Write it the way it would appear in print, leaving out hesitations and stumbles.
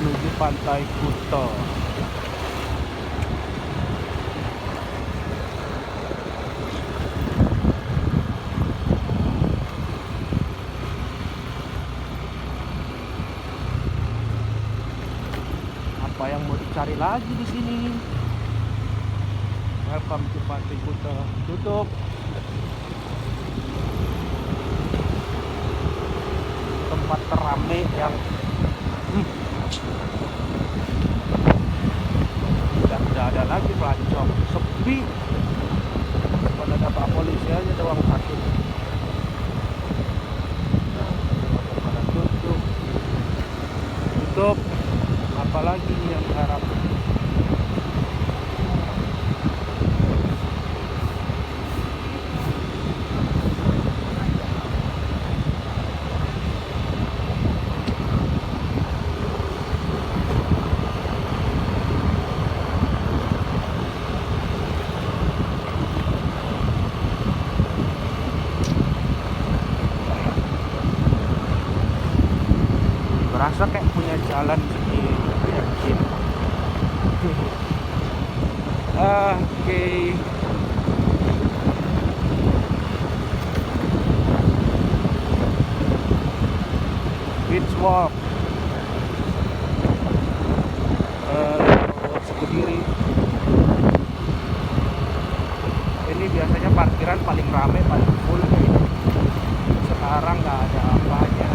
menuju Pantai Kuta. Apa yang mau dicari lagi di sini? Welcome to Pantai Kuta. Tutup. Tempat terame yang udah ada lagi pelancong, sepi. Pada ada pak polisi aja doang satu. Pada tutup. Apalagi yang harap berasa kayak punya jalan sendiri kayak gini. Oke. Beach walk. Sekudiri. Ini biasanya parkiran paling rame, paling full. Sekarang nggak ada apanya.